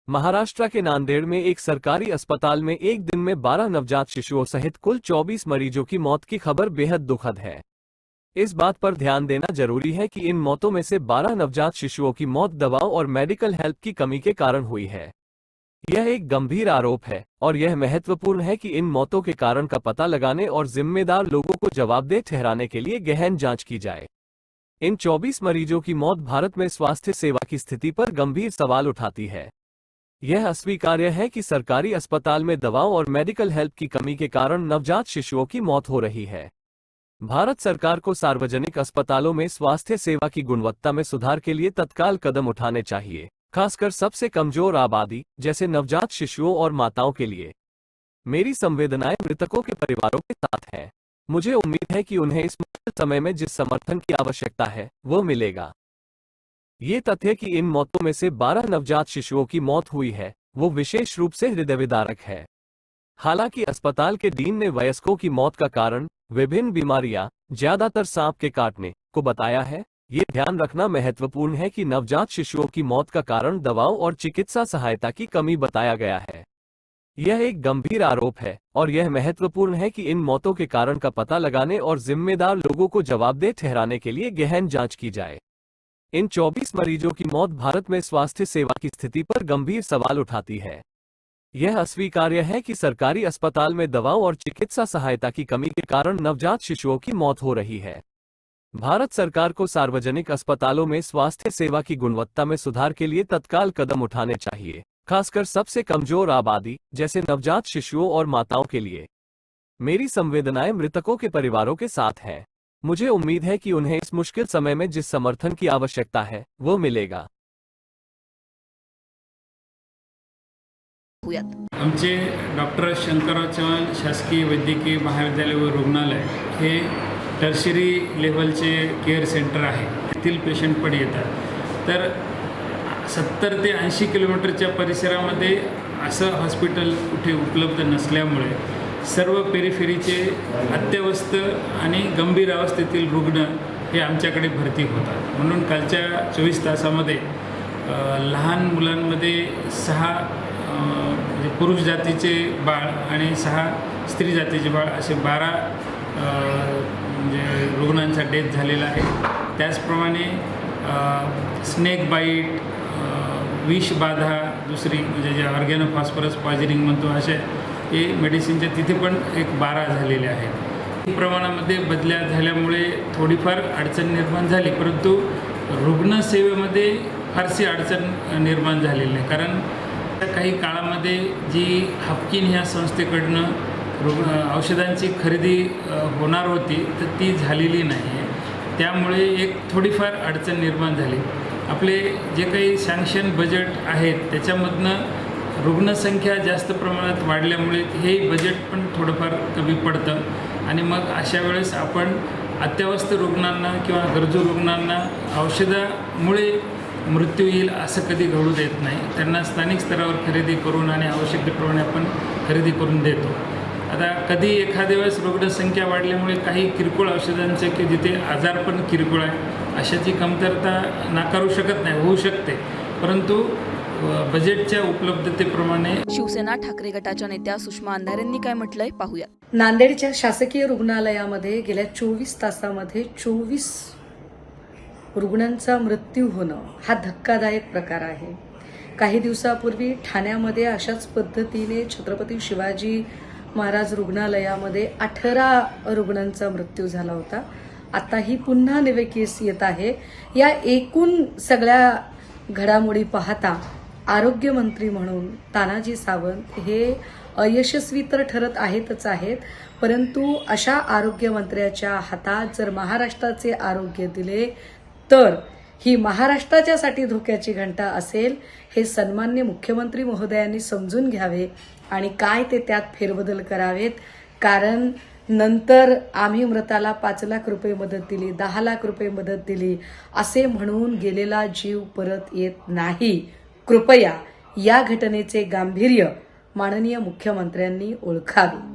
महाराष्ट्र के नांदेड़ में एक सरकारी अस्पताल में एक दिन में 12 नवजात शिशुओं सहित कुल 24 मरीजों की मौत की खबर बेहद दुखद है। इस बात पर ध्यान देना जरूरी है कि इन मौतों में से 12 नवजात शिशुओं की मौत दवाओं और मेडिकल हेल्प की कमी के कारण हुई है। यह एक गंभीर आरोप है और यह महत्वपूर्ण है कि इन मौतों के कारण का पता लगाने और जिम्मेदार लोगों को जवाबदेह ठहराने के लिए गहन जांच की जाए। इन 24 मरीजों की मौत भारत में स्वास्थ्य सेवा की स्थिति पर गंभीर सवाल उठाती है। यह अस्वीकार्य है कि सरकारी अस्पताल में दवाओं और मेडिकल हेल्प की कमी के कारण नवजात शिशुओं की मौत हो रही है। भारत सरकार को सार्वजनिक अस्पतालों में स्वास्थ्य सेवा की गुणवत्ता में सुधार के लिए तत्काल कदम उठाने चाहिए, खासकर सबसे कमजोर आबादी जैसे नवजात शिशुओं और माताओं के लिए। मेरी संवेदनाएं मृतकों के परिवारों के साथ हैं। मुझे उम्मीद है कि उन्हें इस मुश्किल समय में जिस समर्थन की आवश्यकता है वो मिलेगा। ये तथ्य कि इन मौतों में से 12 नवजात शिशुओं की मौत हुई है वो विशेष रूप से हृदयविदारक है। हालांकि अस्पताल के डीन ने वयस्कों की मौत का कारण विभिन्न बीमारियां, ज्यादातर सांप के काटने, को बताया है। ये ध्यान रखना महत्वपूर्ण है कि नवजात शिशुओं की मौत का कारण दवाओं और चिकित्सा सहायता की कमी बताया गया है। यह एक गंभीर आरोप है और यह महत्वपूर्ण है कि इन मौतों के कारण का पता लगाने और जिम्मेदार लोगों को जवाबदेह ठहराने के लिए गहन जांच की जाए। इन 24 मरीजों की मौत भारत में स्वास्थ्य सेवा की स्थिति पर गंभीर सवाल उठाती है। यह अस्वीकार्य है कि सरकारी अस्पताल में दवाओं और चिकित्सा सहायता की कमी के कारण नवजात शिशुओं की मौत हो रही है। भारत सरकार को सार्वजनिक अस्पतालों में स्वास्थ्य सेवा की गुणवत्ता में सुधार के लिए तत्काल कदम उठाने चाहिए, खासकर सबसे कमजोर आबादी जैसे नवजात शिशुओं और माताओं के लिए। मेरी संवेदनाएं मृतकों के परिवारों के साथ हैं। मुझे उम्मीद है कि उन्हें इस मुश्किल समय में जिस समर्थन की आवश्यकता है वो मिलेगा। आमचे डॉक्टर शंकरराव चव्हाण शासकीय वैद्यकीय महाविद्यालय व रुग्णालय हे टर्शरी लेव्हलचे केअर सेंटर आहे। येथील पेशंट पण येतात। तर 70 ते 80 किलोमीटरच्या परिसरामध्ये असं हॉस्पिटल कुठे उपलब्ध नसल्यामुळे सर्व पेरिफेरीचे अत्यवस्थ आणि गंभीर अवस्थेतील रुग्ण हे आमच्याकडे भरती होतात। म्हणून कालच्या 24 तासामध्ये लहान मुलांमध्ये 6 पुरुष जातीचे बाळ आणि 6 स्त्री जातीचे बाळ असे 12 म्हणजे रुग्णांचा डेथ झालेला आहे। त्याचप्रमाणे स्नेक बाईट, विषबाधा दुसरी म्हणजे जे ऑर्गॅनोफॉस्फरस पॉइझनिंग म्हणतो असे हे मेडिसिनच्या तिथे पण एक 12 झालेले आहेत। प्रमाणामध्ये बदल्या झाल्यामुळे थोडीफार अडचण निर्माण झाली, परंतु रुग्णसेवेमध्ये फारशी अडचण निर्माण झालेली नाही। कारण काही काळामध्ये जी हाफकिन ह्या संस्थेकडनं औषधांची खरेदी होणार होती तर ती झालेली नाही आहे। त्यामुळे एक थोडीफार अडचण निर्माण झाली। आपले जे काही सँक्शन बजेट आहेत त्याच्यामधनं रुग्णसंख्या जास्त प्रमाणात वाढल्यामुळे हे बजेट पण थोडंफार कमी पडतं आणि मग अशा वेळेस आपण अत्यवस्थ रुग्णांना किंवा गरजू रुग्णांना औषधामुळे मृत्यू येईल असं कधी घडू देत नाही। त्यांना स्थानिक स्तरावर खरेदी करून आणि आवश्यकतेप्रमाणे आपण खरेदी करून देतो। आता कधी एखाद्या वेळेस रुग्णसंख्या वाढल्यामुळे काही किरकोळ औषधांचे की जिथे आजार पण किरकोळ आहे अशाची कमतरता नाकारू शकत नाही, होऊ शकते, परंतु बजेटच्या उपलब्धतेप्रमाणे। शिवसेना ठाकरे गटाच्या नेत्या सुषमा अंधारे यांनी काय म्हटलंय पाहूया। नांदेडच्या शासकीय रुग्णालयामध्ये गेल्या 24 तासामध्ये 24 रुग्णांचा मृत्यू होणं हा धक्कादायक प्रकार आहे। काही दिवसापूर्वी ठाण्यामध्ये अशाच पद्धतीने छत्रपती शिवाजी महाराज रुग्णालयामध्ये 18 रुग्णांचा मृत्यू झाला होता। आता ही पुन्हा नवे केस येत आहे। या एकूण सगळ्या घडामोडी पाहता आरोग्यमंत्री म्हणून तानाजी सावंत हे अयशस्वी तर ठरत आहेत, परंतु अशा आरोग्यमंत्र्याच्या हातात जर महाराष्ट्राचे आरोग्य दिले तर ही महाराष्ट्राच्यासाठी धोक्याची घंटा असेल। हे सन्मान्य मुख्यमंत्री महोदयांनी समजून घ्यावे आणि काय ते त्यात फेरबदल करावेत। कारण नंतर आम्ही मृताला 5 लाख रुपये मदत दिली, 10 लाख रुपये मदत दिली असे म्हणून गेलेला जीव परत येत नाही। कृपया या घटनेचे गांभीर्य माननीय मुख्यमंत्र्यांनी ओळखावे।